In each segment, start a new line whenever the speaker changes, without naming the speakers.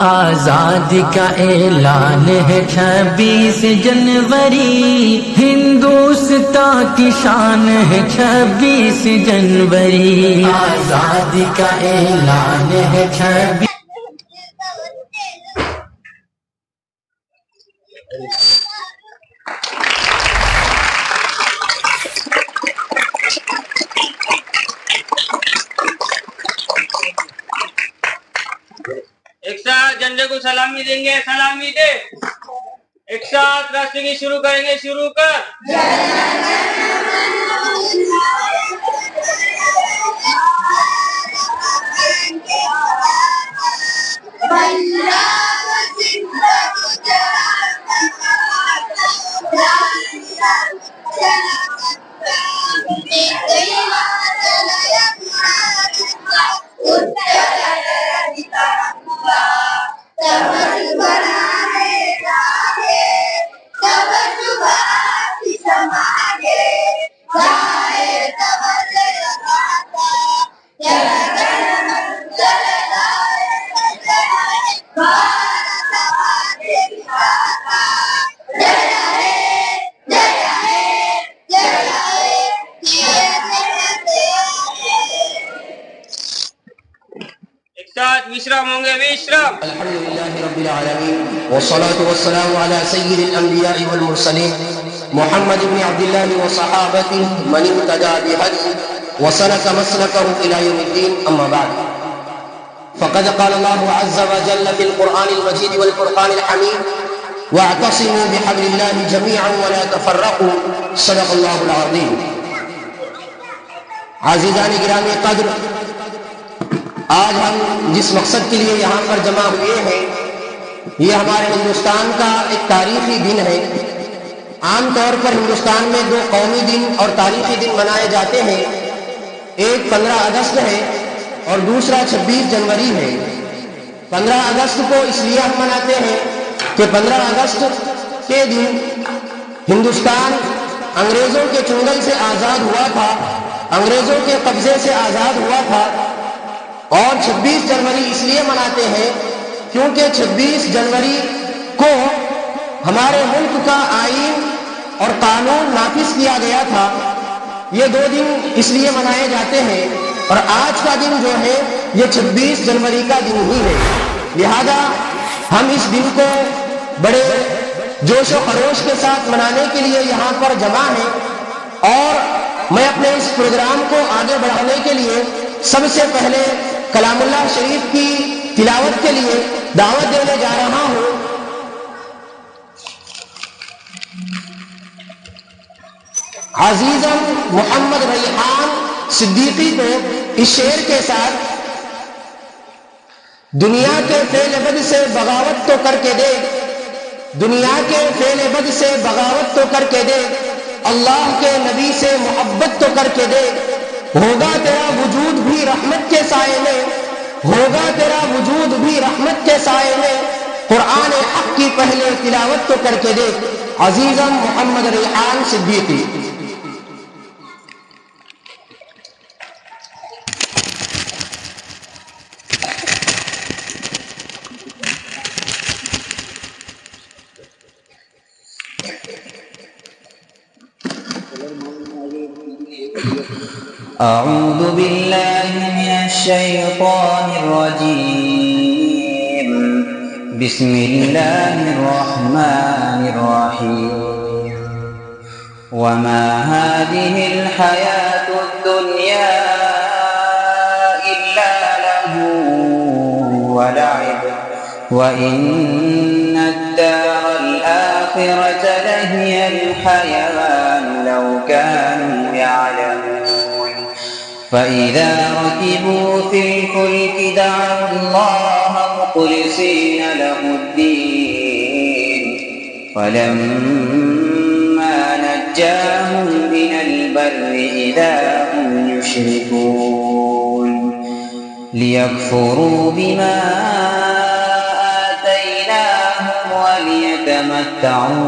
آزادی کا اعلان ہے 26 جنوری، ہندوستان کی شان ہے 26 جنوری، آزادی کا اعلان ہے 26۔
ایک ساتھ جھنڈے کو سلامی دیں گے، سلامی دے۔ ایک ساتھ راستے کی شروع کریں گے، شروع کر۔ وشرام ہوں گے، وشرام۔
الحمدللہ رب العالمین والصلاة والسلام على سید الانبیاء والمرسلین محمد بن عبداللہ وصحابتہ من اهتدى بهدیہ وسلک مسلکہ الى یوم الدین، اما بعد فقد قال اللہ عز وجل في القرآن المجید والفرقان الحمید واعتصموا بحبل اللہ جميعا ولا تفرقوا، صدق اللہ العظیم۔ عزیزان گرامی قدر، آج ہم جس مقصد کے لیے یہاں پر جمع ہوئے ہیں یہ ہمارے ہندوستان کا ایک تاریخی دن ہے۔ عام طور پر ہندوستان میں دو قومی دن اور تاریخی دن منائے جاتے ہیں، ایک 15 اگست ہے اور دوسرا 26 جنوری ہے۔ 15 اگست کو اس لیے ہم مناتے ہیں کہ 15 اگست کے دن ہندوستان انگریزوں کے چنگل سے آزاد ہوا تھا، انگریزوں کے قبضے سے آزاد ہوا تھا۔ اور 26 جنوری اس لیے مناتے ہیں کیونکہ 26 جنوری کو ہمارے ملک کا آئین اور قانون نافذ کیا گیا تھا۔ یہ دو دن اس لیے منائے جاتے ہیں اور آج کا دن جو ہے یہ 26 جنوری کا دن ہی ہے، لہذا ہم اس دن کو بڑے جوش و خروش کے ساتھ منانے کے لیے یہاں پر جمع ہیں۔ اور میں اپنے اس پروگرام کو آگے بڑھانے کے لیے سب سے پہلے کلام اللہ شریف کی تلاوت کے لیے دعوت دینے جا رہا ہوں۔ عزیزم محمد ریحان صدیقی کو اس شعر کے ساتھ: دنیا کے فعل بد سے بغاوت تو کر کے دے، دنیا کے فعل بد سے بغاوت تو کر کے دے، اللہ کے نبی سے محبت تو کر کے دے، ہوگا تیرا وجود بھی رحمت کے سائے میں، ہوگا تیرا وجود بھی رحمت کے سائے میں، قرآن حق کی پہلے تلاوت تو کر کے دے۔ عزیزم محمد ریحان صدیقی۔
أعوذ بالله من الشيطان الرجيم، بسم الله الرحمن الرحيم، وما هذه الحياة الدنيا إلا لهو ولعب، وإن الدار الآخرة لهي الحيوان لو كانوا يعلمون، فإذا ركبوا في الفلك دعوا الله مخلصين له الدين، فلما نجاهم إلى البر إذا هم يشركون، ليكفروا بما آتيناهم وليتمتعوا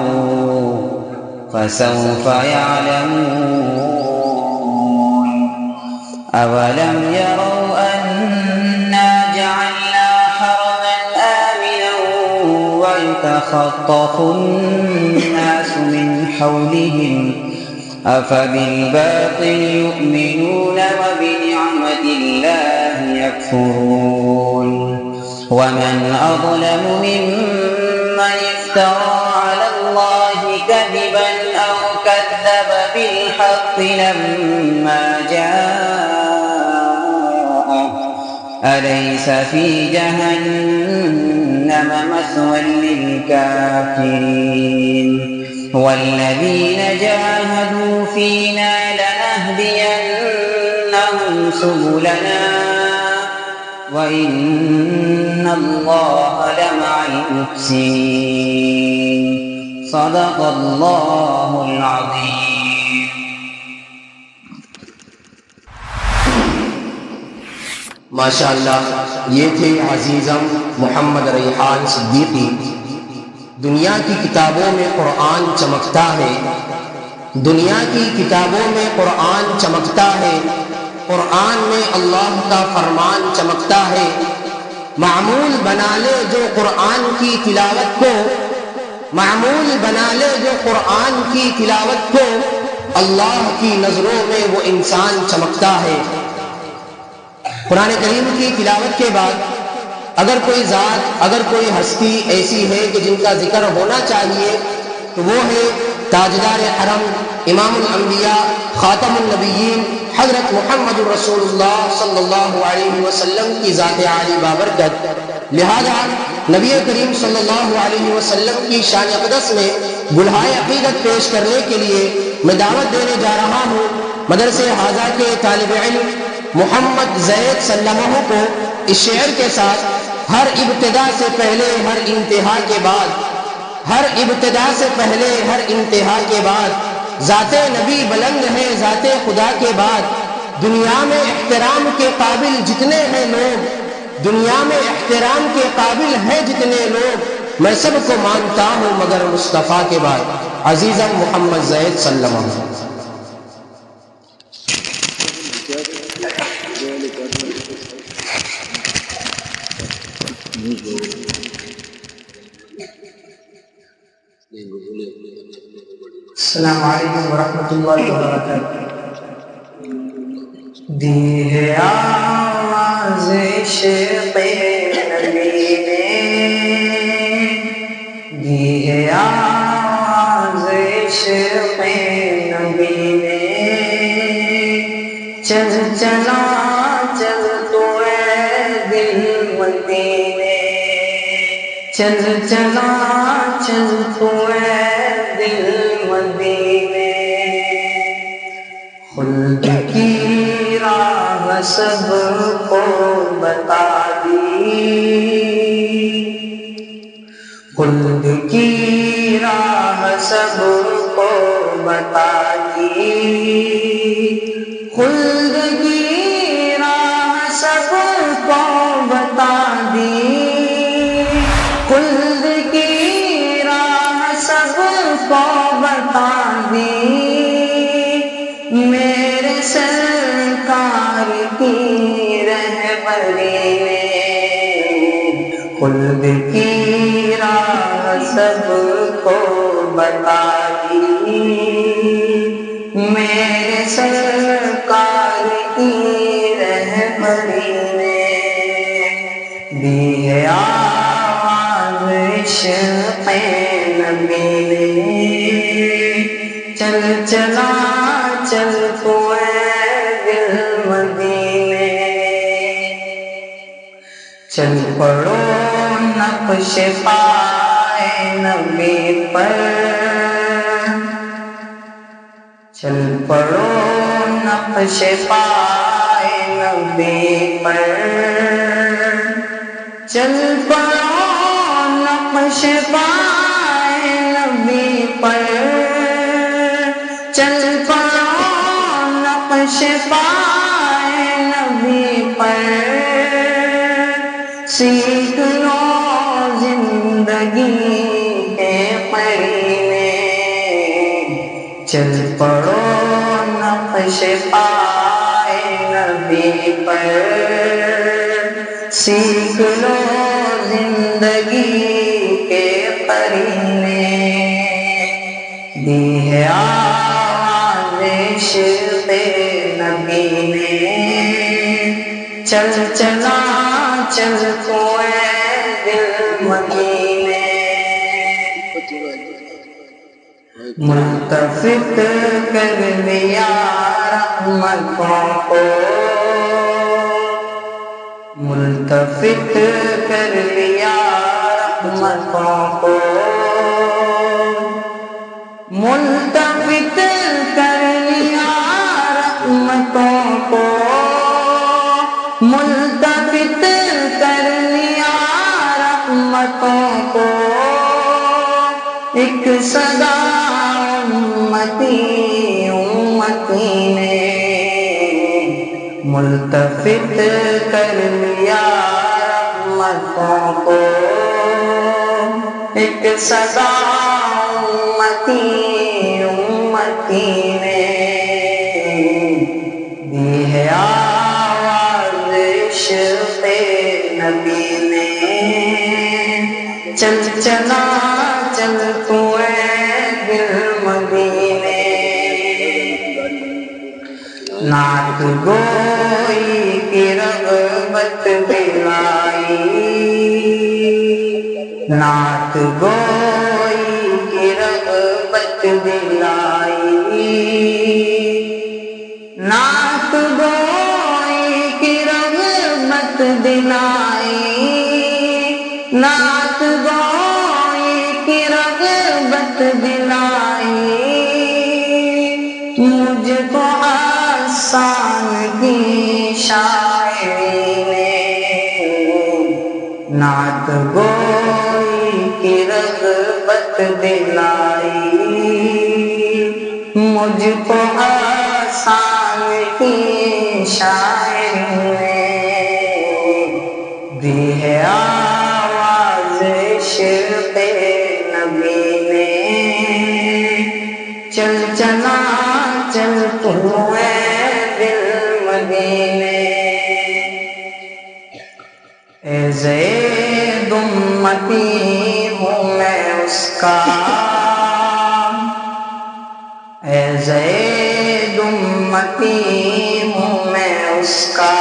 فسوف يعلمون، أولم يروا أنا جعلنا حرما آمنا يتخطف الناس من حولهم أفبالباطل يؤمنون وبنعمة الله يكفرون ومن أظلم ممن افترى على الله كذبا أو كذب بالحق لما جاءه أليس في جهنم مثوى للكافرين والذين جاهدوا فينا لنهدينهم سبلنا وإن الله لمع المحسنين صدق الله العظيم.
ماشاءاللہ یہ تھے عزیزم محمد ریحان صدیقی. دنیا کی کتابوں میں قرآن چمکتا ہے، دنیا کی کتابوں میں قرآن چمکتا ہے، قرآن میں اللہ کا فرمان چمکتا ہے. معمول بنا لے جو قرآن کی تلاوت کو، معمول بنا لے جو قرآن کی تلاوت کو، اللہ کی نظروں میں وہ انسان چمکتا ہے. قرآن کریم کی تلاوت کے بعد اگر کوئی ذات، اگر کوئی ہستی ایسی ہے کہ جن کا ذکر ہونا چاہیے تو وہ ہے تاجدار حرم، امام الانبیاء، خاتم النبیین حضرت محمد رسول اللہ صلی اللہ علیہ وسلم کی ذات عالی بابرکت. لہذا نبی کریم صلی اللہ علیہ وسلم کی شان اقدس میں بلہائے عقیدت پیش کرنے کے لیے میں دعوت دینے جا رہا ہوں مدرسے حاضہ کے طالب علم محمد زید سلمہ کو اس شعر کے ساتھ: ہر ابتدا سے پہلے ہر انتہا کے بعد، ہر ابتدا سے پہلے ہر انتہا کے بعد، ذات نبی بلند ہے ذات خدا کے بعد. دنیا میں احترام کے قابل جتنے ہیں لوگ، دنیا میں احترام کے قابل ہیں جتنے لوگ، میں سب کو مانتا ہوں مگر مصطفیٰ کے بعد. عزیزم محمد زید سلمہ.
السلام علیکم ورحمۃ اللہ وبرکاتہ. دی ہے آواز عشق نبی نے، دی ہے آواز عشق نبی نے، چل چلا چل تو اے دل مدینے، چل چلا چل تو اے دل مدینے. خلد کی راہ سب کو بتا دی، خلد کی راہ سب کو بتا دی، خلد کی راہ سب کو بتا دی، خلد کی راہ سب کو بتا دی. میرے سرکار کی رہبری نے خلد کی راہ سب کو بتا دی. میرے سرکار کی رہبری نے دی ہے آواز عشق نبی نے. چل چلا چل تو اے دل مدینے، چل پڑو نقش پائے نبی پر، چل پڑو نقش پائے نبی پر، چل پڑو نقش پائے نبی پر، چل پڑو نقش پائے نبی پر. سیکھ لو زندگی کے قرینے، چل پڑو نقش پائے نبی پر. سیکھ لو زندگی کے نے دی ہے آواز عشق نبی نے چل چلا چل تو اے دل مدینے ملتفت کر لیا رحمتوں کو ملتفت کر لیا رحمتوں کو ملتفت کر لیا رحمتوں کو ملتفت کر لیا رحمتوں کو ایک صدا امتی امتی نے ملتفت کر لیا رحمتوں کو ایک صدا امتی امتی نے دی ہے آواز عشق نبی نے چل چلا چل تو اے دل مدینے نعت گوئی کی رغبت دلائی نعت گوئی کی رغبت دلائی نعت گوئی کی رغبت دلائی نعت گوئی کی رغبت دلائی مجھ کو آسان کی شاعری نے نعت گوئی کی رغبت دلائی مجھ کو آسان کی شاعری نے دی ہے آواز عشق نبی نے چل چلا چل تو اے دل مدینے اے زید امتی ہوں میں اس کا اے زید امتی ہوں میں اس کا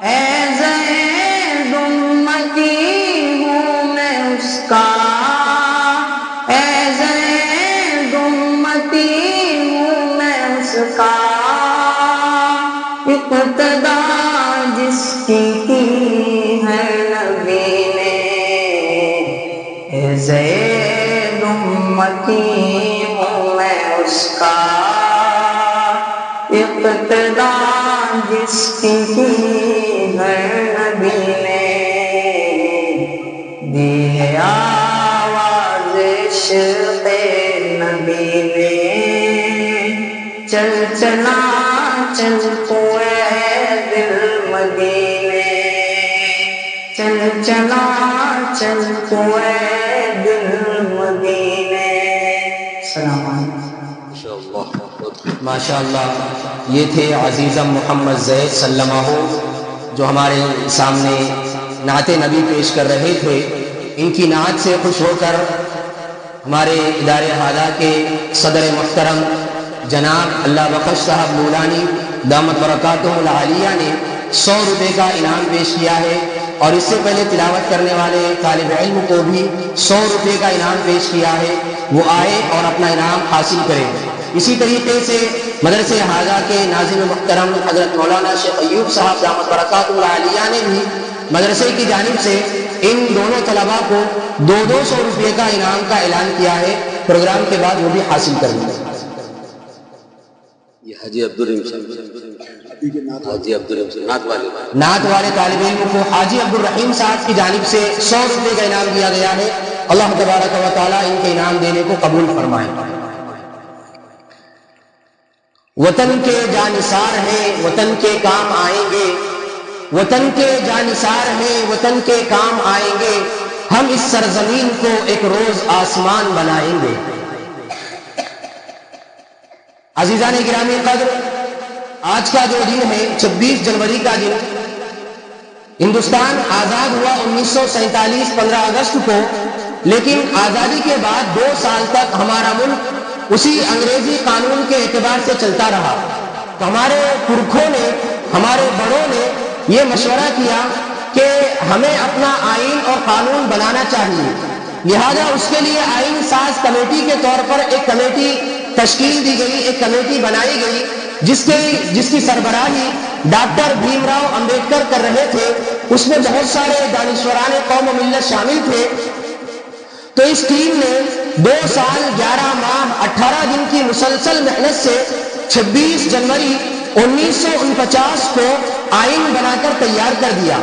اے زید امتی ہوں میں اس کا اے زید امتی ہوں میں اس کا اقتدا جس کی ہے نبی نے اے زید امتی ہوں میں اس کا اقتدا جس کی ہے نبی نے دی ہے آواز عشق نبی نے چل چلا چل تو اے دل مدینے چل چلا چل تو اے دل مدینے السلام علیکم
ماشاءاللہ یہ تھے عزیزم محمد زید سلمہ جو ہمارے سامنے نعت نبی پیش کر رہے تھے. ان کی نعت سے خوش ہو کر ہمارے ادارے حاضہ کے صدر محترم جناب اللہ بخش صاحب مولانی دامت برکاتہ العالیہ نے 100 روپے کا انعام پیش کیا ہے اور اس سے پہلے تلاوت کرنے والے طالب علم کو بھی 100 روپے کا انعام پیش کیا ہے. وہ آئے اور اپنا انعام حاصل کرے. اسی طریقے سے مدرسے حاضہ کے ناظم محترم حضرت مولانا شیخ ایوب صاحب دامت برکاتہ العالیہ نے بھی مدرسے کی جانب سے ان دونوں طلباء کو 200 روپے کا انعام کا اعلان کیا ہے. پروگرام کے بعد وہ بھی حاصل کر لیں گے.
حاجی عبدالرحیم
نعت والے طالب علم کو حاجی عبدالرحیم صاحب کی جانب سے 100 روپے کا انعام دیا گیا ہے. اللہ تبارک و تعالیٰ ان کے انعام دینے کو قبول فرمائے. وطن کے جانثار ہیں وطن کے کام آئیں گے وطن کے جانثار ہیں وطن کے کام آئیں گے ہم اس سرزمین کو ایک روز آسمان بنائیں گے. عزیزان گرامی قدر، آج کا جو دن ہے 26 جنوری کا دن، ہندوستان آزاد ہوا 1947 15 اگست کو، لیکن آزادی کے بعد 2 سال تک ہمارا ملک اسی انگریزی قانون کے اعتبار سے چلتا رہا۔ تو ہمارے پرکھوں نے، ہمارے بڑوں نے یہ مشورہ کیا کہ ہمیں اپنا آئین اور قانون بنانا چاہیے، لہذا اس کے لیے آئین ساز کمیٹی کے طور پر ایک کمیٹی تشکیل دی گئی، ایک کمیٹی بنائی گئی جس کی سربراہی ڈاکٹر بھیم راؤ امبیڈکر کر رہے تھے۔ اس میں بہت سارے دانشوران قوم و ملت شامل تھے۔ تو اس ٹیم نے 2 سال 11 ماہ 18 دن کی مسلسل محنت سے 26 جنوری 1949 کو آئین بنا کر تیار کر دیا،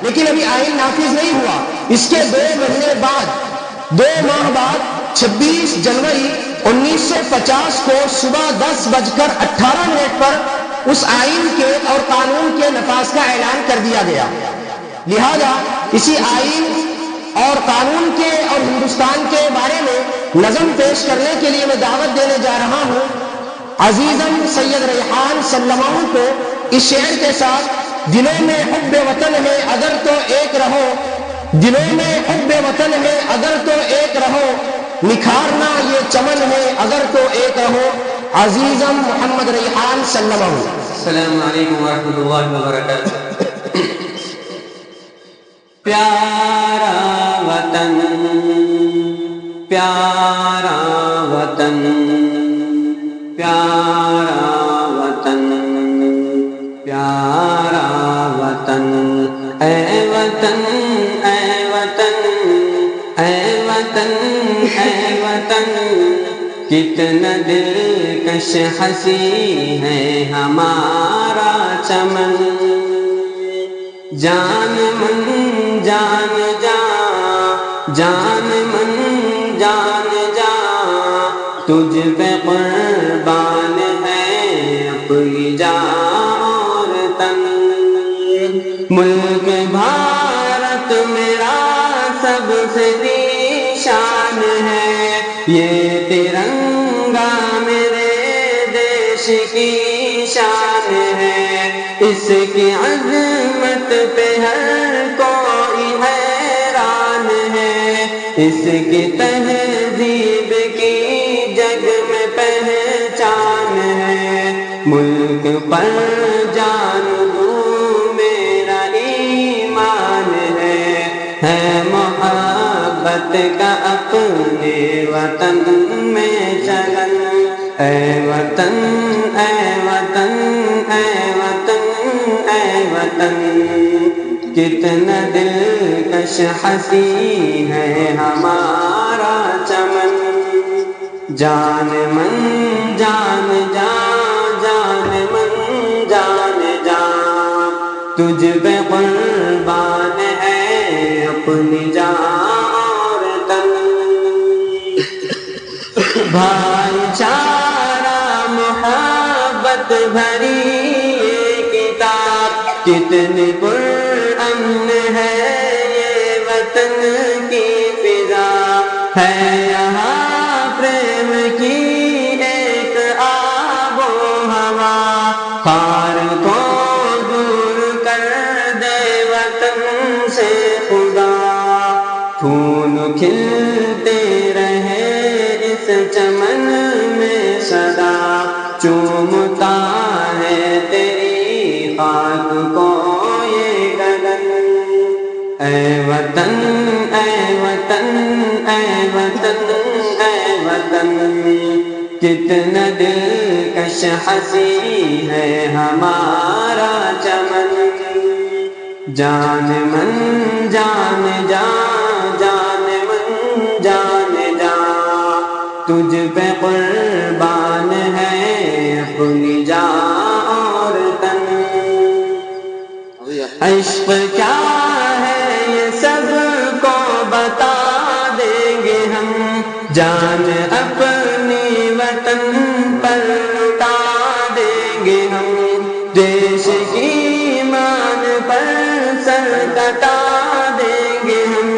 لیکن ابھی آئین نافذ نہیں ہوا۔ اس کے 2 مہینے بعد، 2 ماہ بعد 26 جنوری 1950 کو صبح 10:18 پر اس آئین کے اور قانون کے نفاذ کا اعلان کر دیا گیا۔ لہذا اسی آئین اور قانون کے اور ہندوستان کے بارے میں نظم پیش کرنے کے لیے میں دعوت دینے جا رہا ہوں عزیزم سید ریحان سلمہ کو اس شعر کے ساتھ۔ دلوں میں حب وطن ہے اگر تو ایک رہو، دلوں میں حب وطن ہے اگر تو ایک رہو، نکھارنا یہ چمن ہے اگر تو ایک رہو، عزیزم محمد ریحان سلمہ۔
السلام علیکم ورحمۃ اللہ وبرکاتہ۔ پیارا وطن، پیارا وطن، پیارا وطن، پیارا وطن، اے وطن، اے وطن، اے وطن، اے وطن، کتنا دلکش ہنسی ہے ہمارا چمن، جان من جان جا، جان من جان جا، تجھ پہ قربان ہے اپنی جان اور تن، ملک بھارت میرا سب سے ذیشان ہے، یہ ترنگا میرے دیش کی شان ہے، اس کی عظمت پہ ہر کوئی حیران ہے، اس کی تہذیب کی جگ میں پہچان ہے، ملک پر جان دوں میرا ایمان ہے محبت کا اپنے وطن میں چلن، اے وطن، اے وطن، اے وطن، اے وطن، کتنا دلکش ہنسی ہے ہمارا چمن، جان من جان جا، جان من جان جا، تجھ پہ قربان ہے اپنی جان اور تن، بھائی چارہ محبت بھری یہ کتاب، کتنی پرامن ہے یہ وطن کی فضا، ہے یہاں پریم کی ایک آب و ہوا، خار کو دور کر دے وطن سے خدا، پھول کھلتے رہے اس چمن میں سدا، چومتا ہے تیری خاک کو یہ گگن، اے وطن، اے وطن، اے وطن، اے وطن، کتنا دلکش ہنسی ہے ہمارا چمن، جان من جان جا، جان من جان جا، تجھ پہ قربان ہے اپنی جان اور تن، عشق کیا ہے یہ سب کو بتا دیں گے ہم، جان اپنی وطن پر لٹا دیں گے ہم، دیش کی مان پر سر کٹا دیں گے ہم،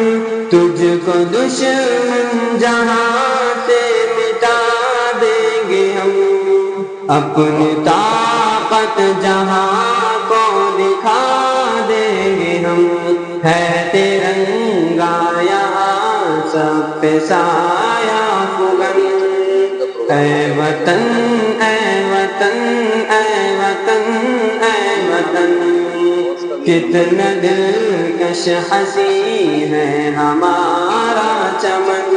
تجھ کو دشمن جہاں سے مٹا دیں گے ہم، اپنی طاقت جہاں کو دکھا دیں گے
ہم ہے ترنگا یہاں سب پہ سایہ فگن اے وطن اے وطن اے وطن اے وطن کتنا دلکش ہنسی ہے ہمارا چمن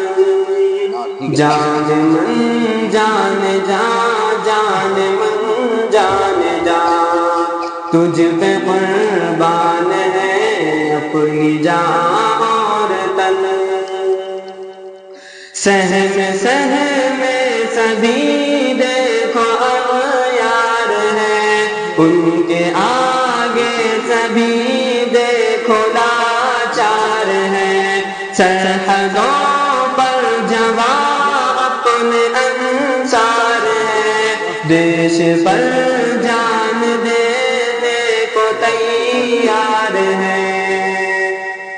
جان من جان جا جان من جان جا تجھ پہ قربان ہے اپنی جان اور تن سہم سہم سبھی دیکھو اغیار ہے ان کے آگے سبھی دیکھو لاچار ہے سرحدوں پر جوان اپنے انصار ہے دیش پر جان دینے کو تیار ہے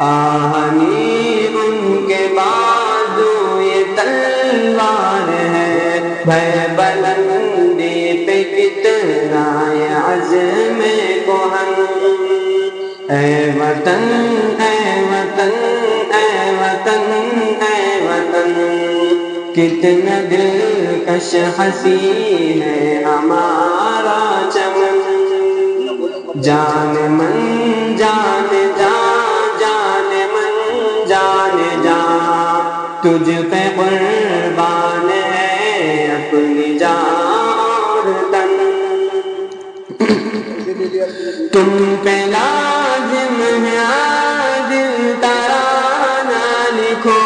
آہنی ان کے بازو یہ تلوار ہے بھے بلندی پہ کتنا عزم کوہن اے وطن اے وطن اے وطن اے وطن کتنا دلکش ہنسی ہے ہمارا چمن جان من جان جا جان من جان جا تجھ پہ قربان ہے اپنی جان اور تن تم پہ لازم ہے دل ترانہ لکھو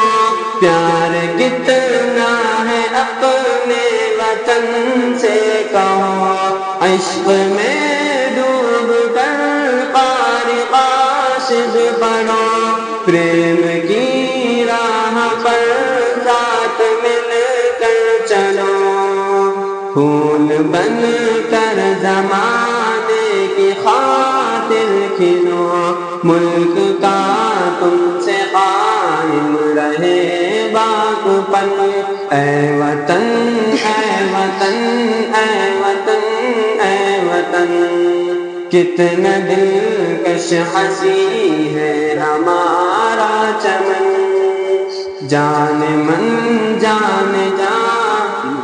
پیار کتنا ہے اپنے وطن سے کہو عشق میں ڈوب کر قاری قاصد پڑھو پریم کی راہ پر ساتھ مل کر چلو پھول بن کر زمانے کی خاطر کھلو ملک کا تم سے قائم رہے باق پن اے وطن اے وطن اے وطن اے وطن کتنا دلکش ہنسی ہے ہمارا چمن جان من جان جا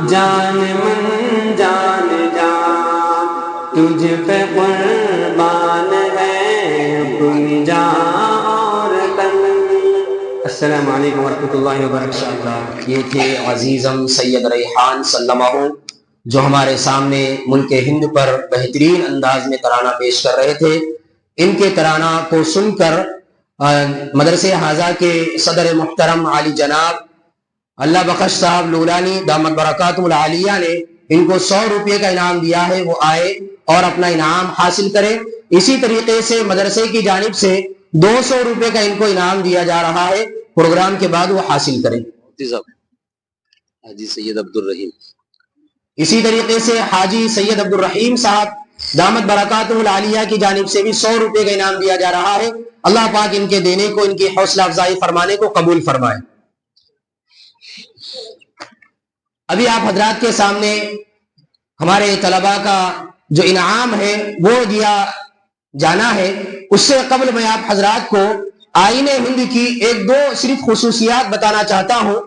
جان من جان جا تجھ پہ قربان ہے اپنی جان اور تن السلام علیکم ورحمۃ اللہ وبرکاتہ
یہ تھے عزیزم سید ریحان سلمہ جو ہمارے سامنے ملک ہند پر بہترین انداز میں ترانہ پیش کر رہے تھے ان کے ترانہ کو سن کر مدرسے حاضہ کے صدر محترم عالی جناب اللہ بخش صاحب لولانی دامت برکاتہ العالیہ نے ان کو 100 روپے کا انعام دیا ہے وہ آئے اور اپنا انعام حاصل کرے اسی طریقے سے مدرسے کی جانب سے 200 روپے کا ان کو انعام دیا جا رہا ہے پروگرام کے بعد وہ حاصل کریں
حاجی سید عبد الرحیم
اسی طریقے سے حاجی سید عبد الرحیم صاحب دامت برکاتہ العالیہ کی جانب سے بھی 100 روپے کا انعام دیا جا رہا ہے اللہ پاک ان کے دینے کو ان کی حوصلہ افزائی فرمانے کو قبول فرمائے ابھی آپ حضرات کے سامنے ہمارے طلباء کا جو انعام ہے وہ دیا جانا ہے اس سے قبل میں آپ حضرات کو آئین ہند کی ایک دو صرف خصوصیات بتانا چاہتا ہوں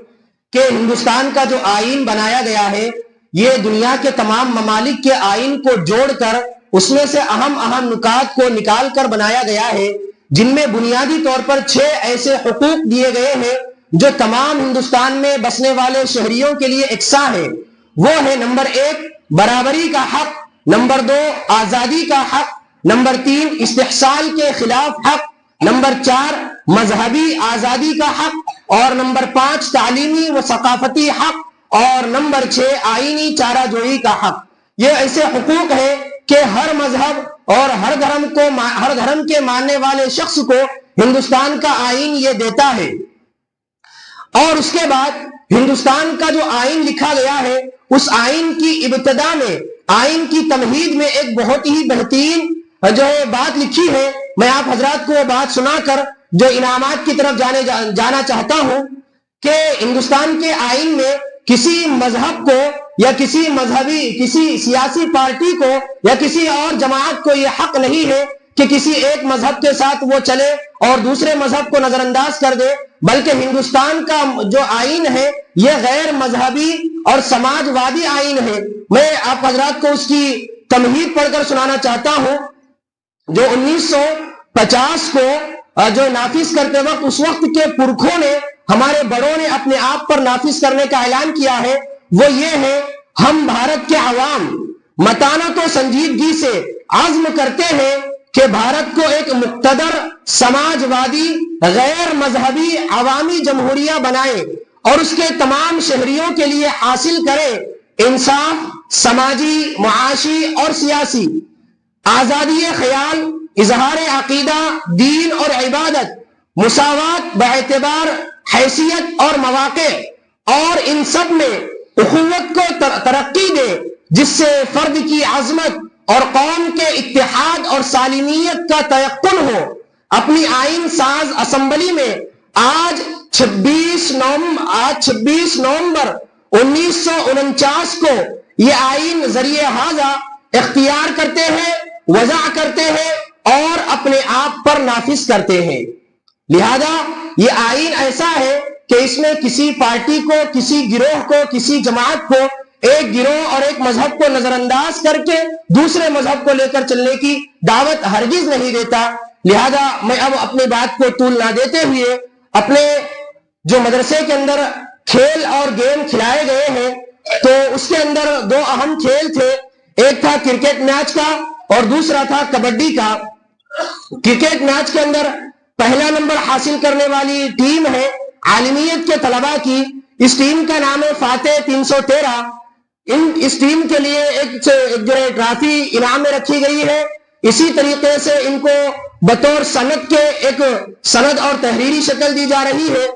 کہ ہندوستان کا جو آئین بنایا گیا ہے یہ دنیا کے تمام ممالک کے آئین کو جوڑ کر اس میں سے اہم نکات کو نکال کر بنایا گیا ہے جن میں بنیادی طور پر 6 ایسے حقوق دیے گئے ہیں جو تمام ہندوستان میں بسنے والے شہریوں کے لیے یکساں ہے وہ ہے نمبر 1 برابری کا حق نمبر 2 آزادی کا حق نمبر 3 استحصال کے خلاف حق نمبر 4 مذہبی آزادی کا حق اور نمبر 5 تعلیمی و ثقافتی حق اور نمبر 6 آئینی چارہ جوئی کا حق یہ ایسے حقوق ہے کہ ہر مذہب اور ہر دھرم کے ماننے والے شخص کو ہندوستان کا آئین یہ دیتا ہے اور اس کے بعد ہندوستان کا جو آئین لکھا گیا ہے اس آئین کی ابتدا میں آئین کی تمہید میں ایک بہت ہی بہترین جو ہے بات لکھی ہے میں آپ حضرات کو وہ بات سنا کر جو انعامات کی طرف جانا چاہتا ہوں کہ ہندوستان کے آئین میں کسی مذہب کو یا کسی سیاسی پارٹی کو یا کسی اور جماعت کو یہ حق نہیں ہے کہ کسی ایک مذہب کے ساتھ وہ چلے اور دوسرے مذہب کو نظر انداز کر دے، بلکہ ہندوستان کا جو آئین ہے یہ غیر مذہبی اور سماجوادی آئین ہے۔ میں آپ حضرات کو اس کی تمہید پڑھ کر سنانا چاہتا ہوں، جو 1950 کو جو نافذ کرتے وقت اس وقت کے پرکھوں نے، ہمارے بڑوں نے اپنے آپ پر نافذ کرنے کا اعلان کیا ہے، وہ یہ ہے: ہم بھارت کے عوام متانت و سنجیدگی سے عزم کرتے ہیں کہ بھارت کو ایک مقتدر سماجوادی غیر مذہبی عوامی جمہوریہ بنائیں اور اس کے تمام شہریوں کے لیے حاصل کریں انصاف سماجی، معاشی اور سیاسی، آزادی خیال، اظہار عقیدہ، دین اور عبادت، مساوات باعتبار حیثیت اور مواقع، اور ان سب میں اخوت کو ترقی دے جس سے فرد کی عظمت اور قوم کے اتحاد اور سالمیت کا تیقن ہو۔ اپنی آئین ساز اسمبلی میں آج 26 نومبر 1949 کو یہ آئین ذریعہ حاضہ اختیار کرتے ہیں، وضع کرتے ہیں اور اپنے آپ پر نافذ کرتے ہیں۔ لہذا یہ آئین ایسا ہے کہ اس میں کسی پارٹی کو، کسی گروہ کو، کسی جماعت کو، ایک گروہ اور ایک مذہب کو نظر انداز کر کے دوسرے مذہب کو لے کر چلنے کی دعوت ہرگز نہیں دیتا۔ لہذا میں اب اپنی بات کو طول نہ دیتے ہوئے اپنے جو مدرسے کے اندر کھیل اور گیم کھلائے گئے ہیں تو اس کے اندر دو اہم کھیل تھے، ایک تھا کرکٹ میچ کا اور دوسرا تھا کبڈی کا۔ کرکٹ میچ کے اندر پہلا نمبر حاصل کرنے والی ٹیم ہے عالمیت کے طلباء کی، اس ٹیم کا نام ہے فاتح 313۔ اس ٹیم کے لیے ایک جو ٹرافی انعام میں رکھی گئی ہے، اسی طریقے سے ان کو بطور سند کے ایک سند اور تحریری شکل دی جا رہی ہے،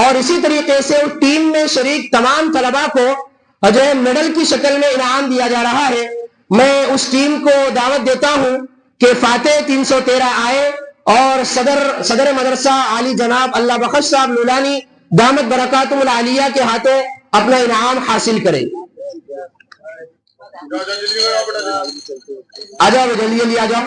اور اسی طریقے سے اس ٹیم میں شریک تمام طلباء کو جو ہے میڈل کی شکل میں انعام دیا جا رہا ہے۔ میں اس ٹیم کو دعوت دیتا ہوں کہ فاتح 313 آئے اور صدر مدرسہ عالی جناب اللہ بخش صاحب لولانی دامت برکاتہم العالیہ کے ہاتھوں اپنا انعام حاصل کرے۔ آ جاؤ جلدی جلدی آ جاؤ۔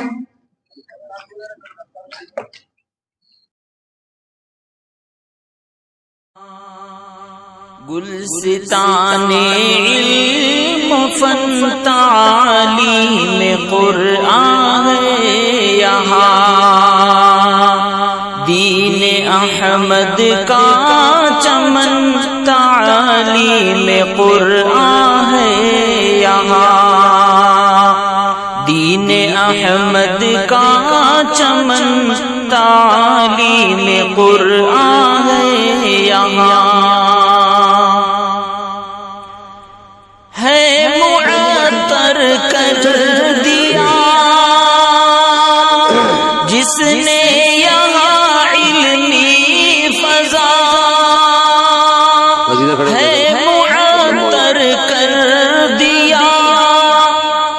گلستان علم فن تعلیم قرآن ہے یہاں، دین احمد کا چمن تعلیم قرآن ہے یہاں، دین احمد کا چمن تعلیم قرآن ہے یہاں، ہے معطر کر دیا جس نے یہاں علمی فضا، ہے معطر کر دیا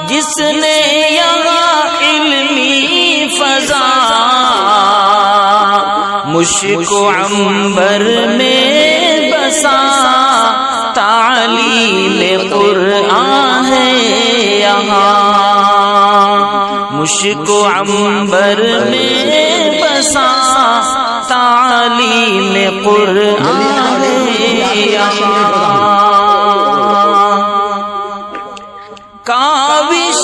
جس نے یہاں علمی فضا، مشک و عنبر میں بسا تعلیم قرآن ہے یہاں، مشک و عنبر میں بسا تعلیم قرآن ہے یہاں، کاوش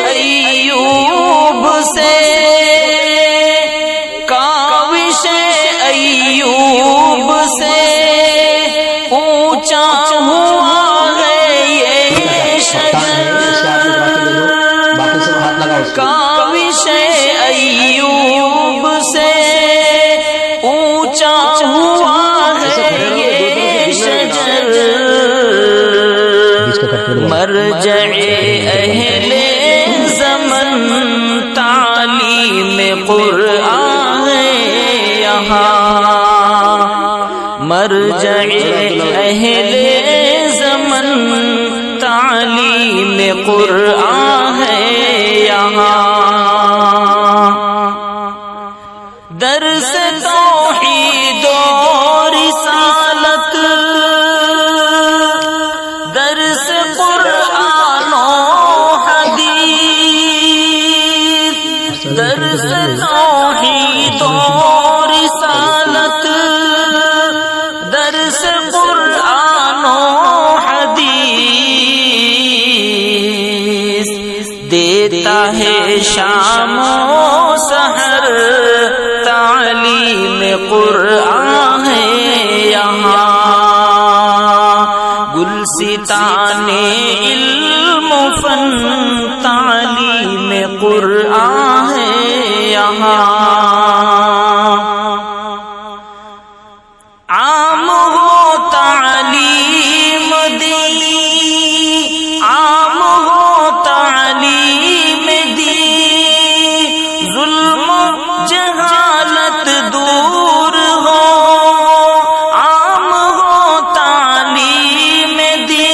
ایوب سے، کاوش ایوب سے اونچا ہوا ہے یہ شجر، کاوش ایوب سے اونچا ہوا ہے یہ شجر، مرجع اہل زمن تعلیم قرآن ہے یہاں، مرجع اہل زمن تعلیم قرآن ہے یہاں، درس توحید و رسالت، درس قرآن و حدیث، درس دیتا ہے شام و سحر، تعلیم قرآن ہے یہاں، گلستان علم و فن، تعلیم قرآن ہے یہاں، عام ہو تعلیم دی، عام ہو تعلیم دی، ظلم و جہالت دور ہو، عام ہو تعلیم دی،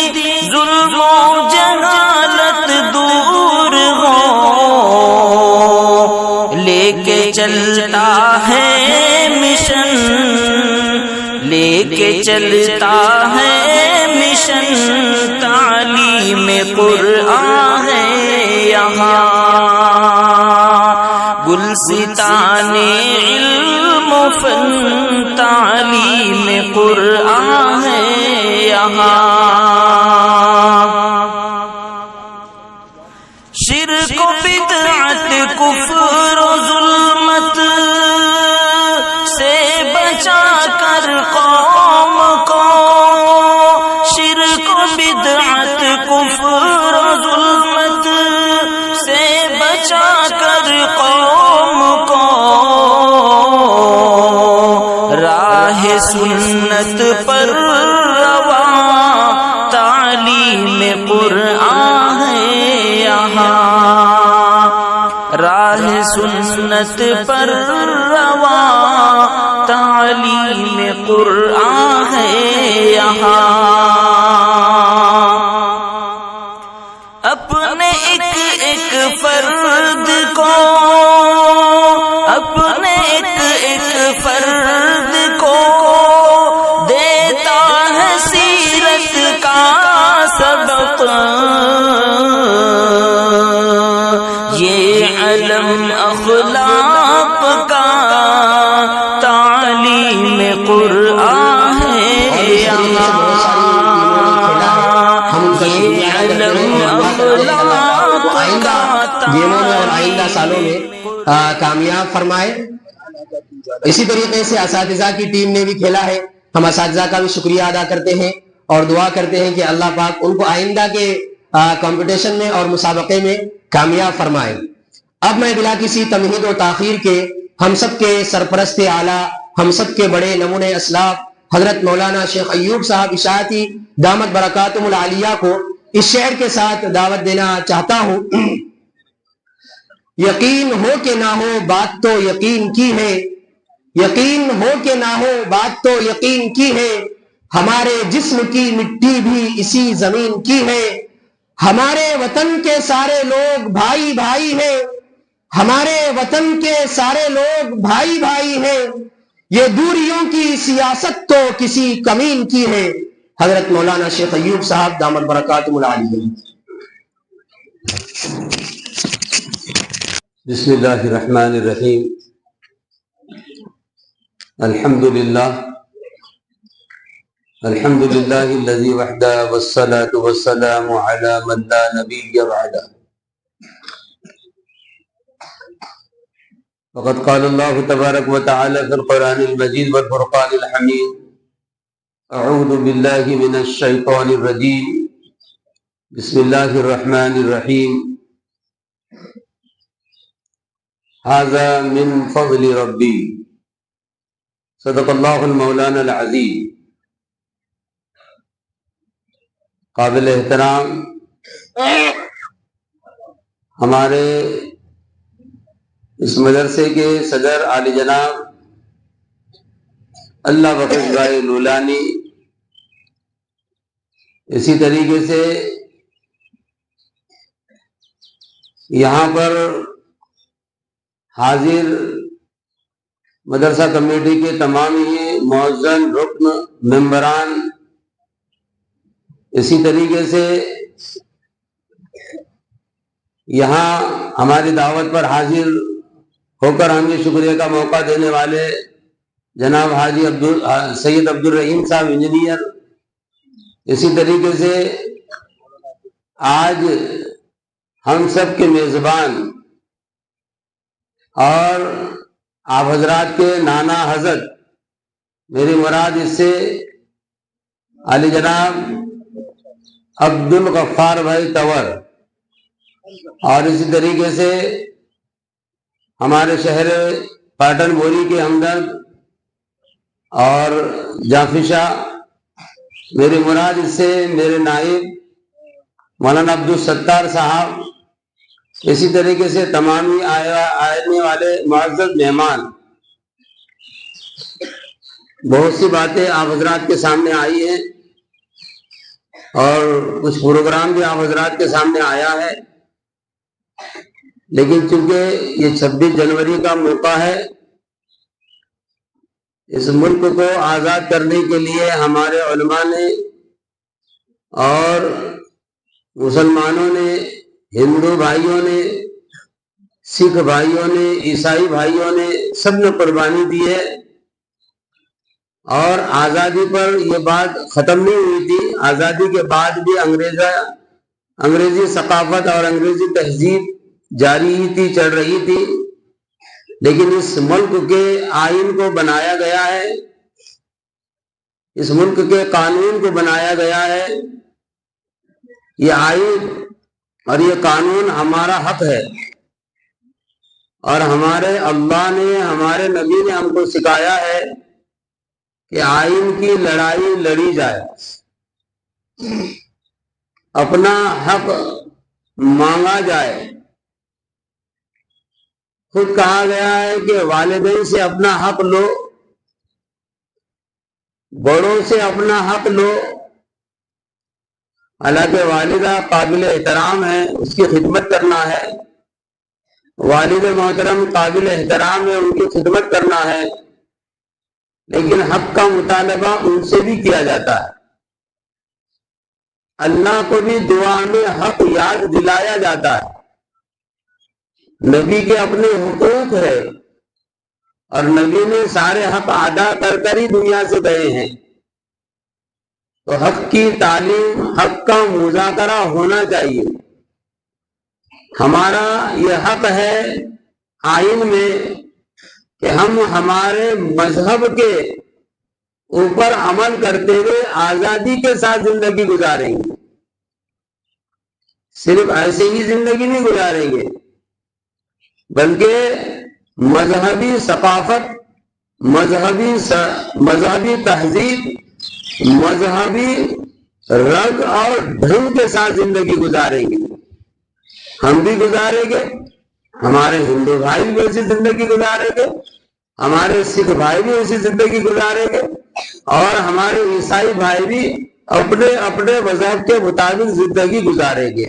ظلم و جہالت دور ہو، لے کے چلتا ہے مشن، لے کے چلتا ہے مشن، تعلیم قرآن ہے یہاں، گلستان علم و فن، تعلیم قرآن ہے یہاں، شرک و بدعت کفر و ظلمت سے بچا کر قوم کو، شرک و بدعت کفر و ظلمت سے بچا کر قوم کو، راہ سنت پر رواں، تعلیم قرآن ہے یہاں، راہ سنت پر رواں، تعلیم قرآن ہے یہاں، اپنے ایک فرد کو، اپنے ایک فرد کو دیتا ہے سیرت کا سبق، یہ علم اخلاق کا، تعلیم قرآن ہے یہاں، یہ علم اخلاق کا،
گیموں میں اور آئندہ سالوں میں کامیاب فرمائے۔ اسی طریقے سے اساتذہ کی ٹیم نے بھی کھیلا ہے، ہم اساتذہ کا بھی شکریہ ادا کرتے ہیں اور دعا کرتے ہیں کہ اللہ پاک ان کو آئندہ کے کمپٹیشن میں اور مسابقے میں کامیاب فرمائے۔ اب میں بلا کسی تمہید و تاخیر کے ہم سب کے سرپرست اعلیٰ، ہم سب کے بڑے نمونے اسلاف حضرت مولانا شیخ ایوب صاحب اشاعتی دامت برکاتہم العالیہ کو اس شعر کے ساتھ دعوت دینا چاہتا ہوں۔ یقین ہو کہ نہ ہو بات تو یقین کی ہے، یقین ہو کہ نہ ہو بات تو یقین کی ہے، ہمارے جسم کی مٹی بھی اسی زمین کی ہے، ہمارے وطن کے سارے لوگ بھائی بھائی ہیں، ہمارے وطن کے سارے لوگ بھائی بھائی ہیں، یہ دوریوں کی سیاست تو کسی کمین کی ہے۔ حضرت مولانا شیخ ایوب صاحب دامت برکاتہم العالیہ۔
بسم اللہ الرحمن الرحیم، الحمدللہ الذی وحدہ والصلاة والسلام علی من لا نبی بعدہ، وقد قال اللہ تبارک وتعالی فی القرآن المجید والفرقان الحمید، اعوذ باللہ من الشیطان الرجیم، بسم اللہ الرحمن الرحیم، ھذا من فضل ربی، صدق اللہ المولانا العظیم۔ قابل احترام ہمارے اس مدرسے کے صدر عالی جناب اللہ بخش بھائی لولانی، اسی طریقے سے یہاں پر حاضر مدرسہ کمیٹی کے تمام ہی معزز رکن ممبران، اسی طریقے سے یہاں ہماری دعوت پر حاضر ہو کر ہمیں شکریہ کا موقع دینے والے جناب حاجی سید عبد الرحیم صاحب انجینئر، اسی طریقے سے آج ہم سب کے میزبان اور آپ حضرات کے نانا حضرت، میری مراد اس سے علی جناب عبد الغفار بھائی تور، اور اسی طریقے سے ہمارے شہر پاٹن بوری کے ہمدرد اور جافشا، میری مراد اس سے میرے نائب مولانا عبد الستار صاحب، اسی طریقے سے تمام آنے والے معزز مہمان، بہت سی باتیں آپ حضرات کے سامنے آئی ہیں اور کچھ پروگرام بھی آپ حضرات کے سامنے آیا ہے، لیکن چونکہ یہ 26 جنوری کا موقع ہے، اس ملک کو آزاد کرنے کے لیے ہمارے علماء نے اور مسلمانوں نے، ہندو بھائیوں نے، سکھ بھائیوں نے، عیسائی بھائیوں نے، سب نے قربانی دی ہے، اور آزادی پر یہ بات ختم نہیں ہوئی تھی۔ آزادی کے بعد بھی انگریزی ثقافت اور انگریزی تہذیب جاری ہی تھی، چل رہی تھی، لیکن اس ملک کے آئین کو بنایا گیا ہے، اس ملک کے قانون کو بنایا گیا ہے۔ یہ آئین اور یہ قانون ہمارا حق ہے، اور ہمارے اللہ نے، ہمارے نبی نے ہم کو سکھایا ہے کہ آئین کی لڑائی لڑی جائے، اپنا حق مانگا جائے۔ خود کہا گیا ہے کہ والدین سے اپنا حق لو، بڑوں سے اپنا حق لو۔ حالانکہ والدہ قابل احترام ہے، اس کی خدمت کرنا ہے، والد محترم قابل احترام ہے، ان کی خدمت کرنا ہے، لیکن حق کا مطالبہ ان سے بھی کیا جاتا ہے۔ اللہ کو بھی دعا میں حق یاد دلایا جاتا ہے۔ نبی کے اپنے حقوق ہے، اور نبی نے سارے حق ادا کر کر ہی دنیا سے گئے ہیں، تو حق کی تعلیم، حق کا مذاکرہ ہونا چاہیے۔ ہمارا یہ حق ہے آئین میں کہ ہم ہمارے مذہب کے اوپر عمل کرتے ہوئے آزادی کے ساتھ زندگی گزاریں گے۔ صرف ایسے ہی زندگی نہیں گزاریں گے، بلکہ مذہبی ثقافت، مذہبی تہذیب، مذہبی رنگ اور ڈھنگ کے ساتھ زندگی گزاریں گے۔ ہم بھی گزاریں گے، ہمارے ہندو بھائی بھی ایسی زندگی گزاریں گے، ہمارے سکھ بھائی بھی ایسی زندگی گزاریں گے، اور ہمارے عیسائی بھائی بھی اپنے اپنے مذہب کے مطابق زندگی گزاریں گے۔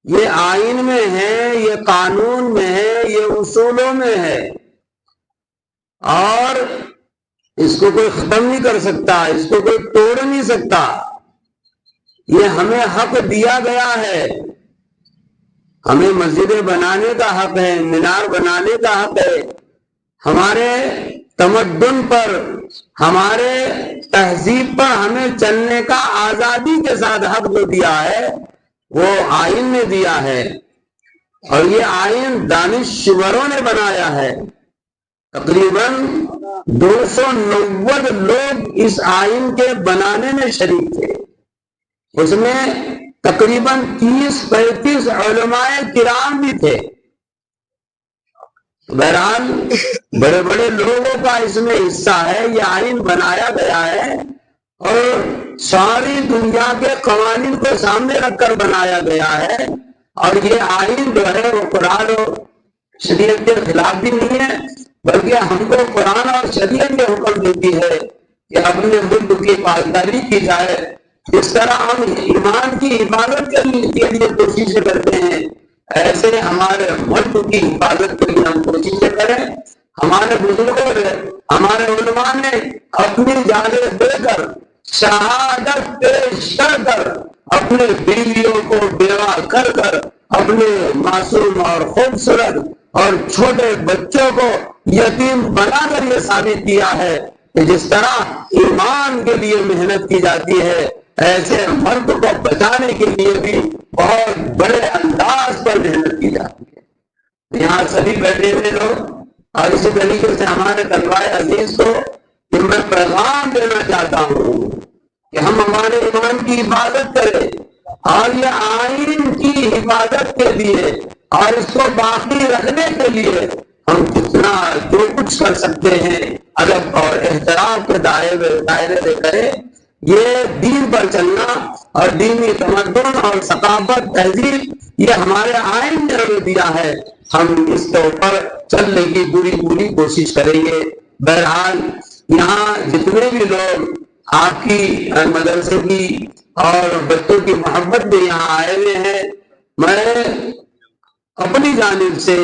یہ آئین میں ہے، یہ قانون میں ہے، یہ اصولوں میں ہے، اور اس کو کوئی ختم نہیں کر سکتا، اس کو کوئی توڑ نہیں سکتا۔ یہ ہمیں حق دیا گیا ہے، ہمیں مسجدیں بنانے کا حق ہے، مینار بنانے کا حق ہے، ہمارے تمدن پر، ہمارے تہذیب پر ہمیں چلنے کا آزادی کے ساتھ حق جو دیا ہے وہ آئین نے دیا ہے، اور یہ آئین دانشوروں نے بنایا ہے۔ تقریباً 290 لوگ اس آئین کے بنانے میں شریک تھے، اس میں تقریباً 30-35 علماء کرام بھی تھے۔ بہرحال بڑے بڑے لوگوں کا اس میں حصہ ہے، یہ آئین بنایا گیا ہے، اور ساری دنیا کے قوانین کو سامنے رکھ کر بنایا گیا ہے، اور یہ آئین جو ہے وہ قرآن اور شریعت کے خلاف بھی نہیں ہے، بلکہ ہم کو قرآن اور شریعت کے حکم دیتی ہے کہ اپنے ملک کی پاسداری کی جائے۔ جس طرح ہم ایمان کی حفاظت کرنے کے لیے کوششیں کرتے ہیں، ایسے ہمارے ملک کی حفاظت کے لیے ہم کوششیں کریں۔ ہمارے بزرگوں نے، ہمارے علماء نے اپنی جانیں دے کر، شہادت پیش کر کر، اپنے بیویوں کو بیوہ کر کر، اپنے معصوم اور خوبصورت اور چھوٹے بچوں کو یتیم بنا کر یہ ثابت کیا ہے کہ جس طرح ایمان کے لیے محنت کی جاتی ہے، ایسے مرد کو بچانے کے لیے بھی بہت بڑے انداز پر محنت کی جاتی ہے۔ یہاں سبھی بیٹھے ہوئے لوگ اور اسی طریقے سے ہمارے طلباء عزیز کو کہ میں پیغام دینا چاہتا ہوں کہ ہم ہمارے ایمان کی حفاظت کریں اور یہ آئین کی حفاظت کے لیے اور اس کو باقی رکھنے کے لیے ہم جتنا جو کچھ کر سکتے ہیں ادب اور احترام کے دائرے سے کریں۔ یہ دین پر چلنا اور دینی تمدن اور ثقافت تہذیب یہ ہمارے آئین نے ہمیں دیا ہے، ہم اس کے اوپر چلنے کی پوری کوشش کریں گے۔ بہرحال یہاں جتنے بھی لوگ آپ کی مدرسے کی اور بچوں کی محبت میں یہاں آئے ہوئے ہیں، میں اپنی جانب سے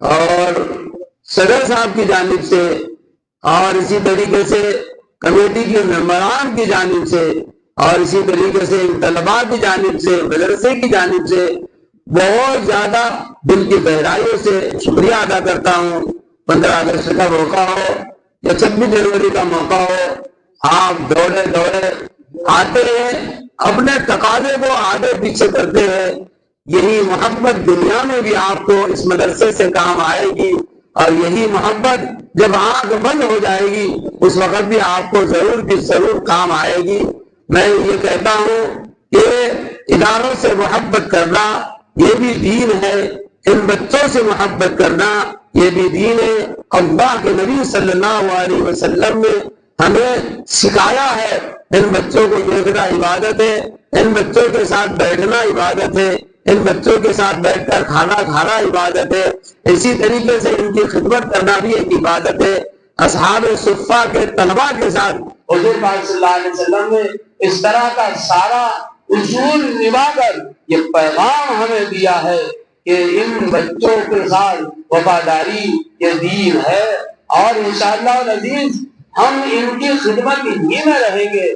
اور صدر صاحب کی جانب سے اور اسی طریقے سے کمیٹی کے ممبران کی جانب سے اور اسی طریقے سے طلباء کی جانب سے مدرسے کی جانب سے بہت زیادہ دل کی گہرائیوں سے شکریہ ادا کرتا ہوں۔ 15 اگست کا موقع ہو یا 26 جنوری کا موقع ہو، آپ دوڑے آتے ہیں، اپنے تقاضے کو آگے پیچھے کرتے ہیں۔ یہی محبت دنیا میں بھی آپ کو اس مدرسے سے کام آئے گی اور یہی محبت جب آنکھ بند ہو جائے گی اس وقت بھی آپ کو ضرور کی ضرور کام آئے گی۔ میں یہ کہتا ہوں کہ اداروں سے محبت کرنا یہ بھی دین ہے، ان بچوں سے محبت کرنا یہ بھی دین ہے۔ اللہ کے نبی صلی اللہ علیہ وسلم نے ہمیں سکھایا ہے، ان بچوں کو دیکھنا عبادت ہے، ان بچوں کے ساتھ بیٹھنا عبادت ہے، ان بچوں کے ساتھ بیٹھ کر کھانا کھانا عبادت ہے، اسی طریقے سے ان کی خدمت کرنا بھی ایک عبادت ہے۔ اصحاب صفہ کے طلباء کے ساتھ حضور پاک صلی اللہ علیہ وسلم نے اس طرح کا سارا اصول نبھا کر یہ پیغام ہمیں دیا ہے کہ ان بچوں کے ساتھ وفاداری یہ دین ہے، اور انشاءاللہ العزیز ہم ان کی خدمت ہی میں رہیں گے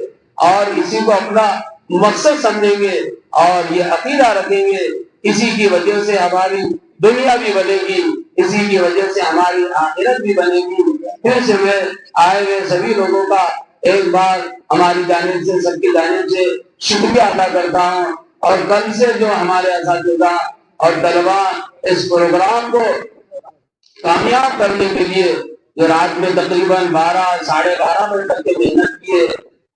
اور اسی کو اپنا مقصد سمجھیں گے اور یہ عقیدہ رکھیں گے، اسی کی وجہ سے ہماری دنیا بھی بنے گی، اسی کی وجہ سے ہماری آخرت بھی بنے گی۔ پھر سے میں آئے ہوئے سبھی لوگوں کا ایک بار ہماری جانب سے سب کی جانب سے شکریہ ادا کرتا ہوں، اور کل سے جو ہمارے اساتذہ اور طلباء اس پروگرام کو کامیاب کرنے کے لیے جو رات میں تقریباً 12 ساڑھے 12 بجے تک کے محنت کیے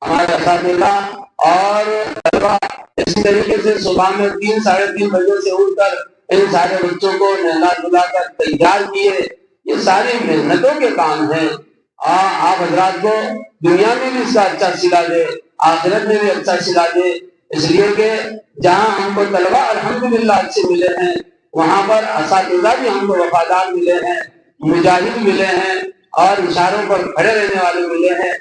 ہمارے اساتذہ اور طلباء، اسی طریقے سے صبح میں 3 ساڑھے 3 بجے سے اٹھ کر ان سارے بچوں کو نہلا دھلا کر تیار کیے، یہ ساری محنتوں کے کام ہیں۔ آپ حضرات کو دنیا میں بھی اس کا اچھا صلہ دے، آخرت میں بھی اچھا صلہ دے، اس لیے کہ جہاں ہم کو طلباء الحمدللہ اچھے ملے ہیں وہاں پر اساتذہ بھی ہم کو وفادار ملے ہیں، مجاہد ملے ہیں اور اشاروں پر کھڑے رہنے والے ملے ہیں۔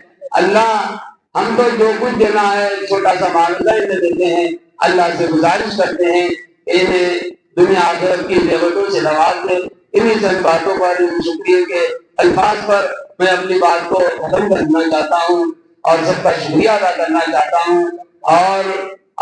اللہ ہم کو جو کچھ دینا ہے چھوٹا سا معاملہ انہیں دیتے ہیں، اللہ سے گزارش کرتے ہیں انہیں دنیا آخرت کی نعمتوں سے نواز دے۔ انہی چند باتوں پر، ان شکریہ کے الفاظ پر میں اپنی بات کو ختم کرنا چاہتا ہوں اور سب کا شکریہ ادا کرنا چاہتا ہوں، اور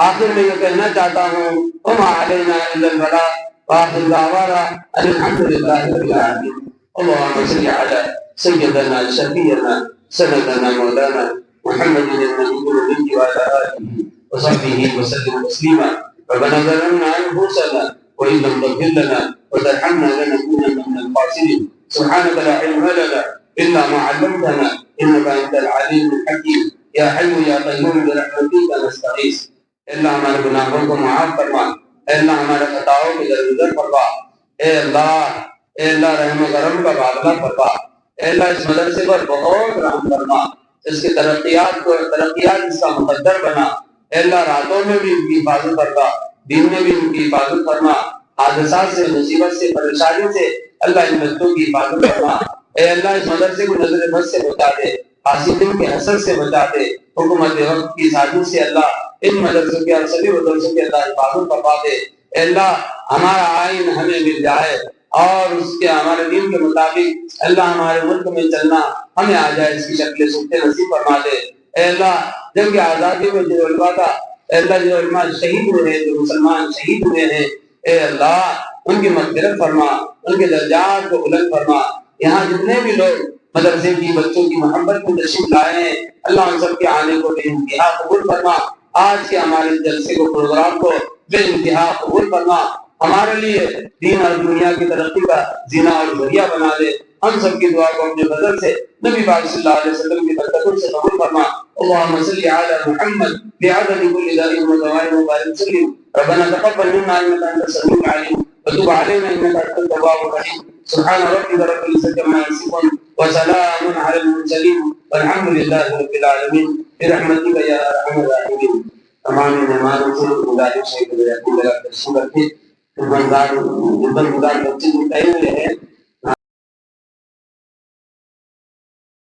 آخر میں یہ کہنا چاہتا ہوں وما علینا الا البلاغ وآخر دعوانا الحمدللہ رب العالمین۔ اللهم صل على سيدنا شفيعنا سندنا مولانا محمد النبي الأمي وعلى آله وصحبه وسلم تسليما۔ ربنا ظلمنا أنفسنا وإن لم تغفر لنا وترحمنا لنكونن من الخاسرين۔ سبحانك لا علم لنا إلا ما علمتنا إنك أنت العليم الحكيم۔ يا حي يا قيوم برحمتك نستغيث۔ اللہ ہمارے گناہوں کو معاف فرما، اے اللہ ہمارے خطاؤں کی درگزر فرما، اے اللہ رحم و کرم کا معاملہ فرما، اے اللہ اس مدرسے پر بہت رحم فرما، اس کی ترقیات اس کا مقدر بنا، اے اللہ راتوں میں بھی ان کی حفاظت فرما، دن میں بھی ان کی حفاظت فرما، حادثات سے، مصیبت سے، پریشانی سے اللہ ان بچوں کی حفاظت فرما، اے اللہ اس مدرسے کو نظر بد سے بچا دے، حاسدین کے حسد سے بچا دے، حکومت وقت کی سازش سے اللہ ان مدرسوں کے اور سبھی مدرسوں کے اللہ حفاظت فرما دے۔ اے اللہ ہمارا آئین ہمیں مل جائے اور اس کے ہمارے دین کے مطابق اللہ ہمارے ملک میں چلنا ہمیں آ جائے، اس کی شکل صورت نصیب فرما دے۔ اے اللہ جنگ آزادی میں جو علماء کا، اے اللہ جو علماء شہید ہوئے ہیں، جو مسلمان شہید ہوئے ہیں، اے اللہ ان کی مغفرت فرما، ان کے درجات کو بلند فرما۔ یہاں جتنے بھی لوگ مدرسے کی بچوں کی محبت کو تشریف لائے ہیں، اللہ ان سب کے آنے کو بے انتہا قبول فرما، آج کے ہمارے جلسے کو پروگرام کو بے انتہا قبول فرما، ہمارے لیے دین اور دنیا کی ترقی کا زینہ اور ذریعہ بنا دے، ہم سب کی دعا کو اپنے بدل سے نبی پاک صلی اللہ علیہ وسلم کی برکتوں سے قبول فرما۔ اللهم صل على محمد بعدد كل داء ودواء وبارك وسلم، ربنا تقبل منا انك انت السميع العليم وتب علينا انك انت التواب الرحيم، سبحان ربك رب العزة عما يصفون وسلام على المرسلين والحمد لله رب العالمين برحمتك يا ارحم الراحمين۔ تمام مہمانوں سے گزارش ہے کہ اپنی جگہ تشریف رکھیں، خدمتگار بچے جو گئے ہوئے ہیں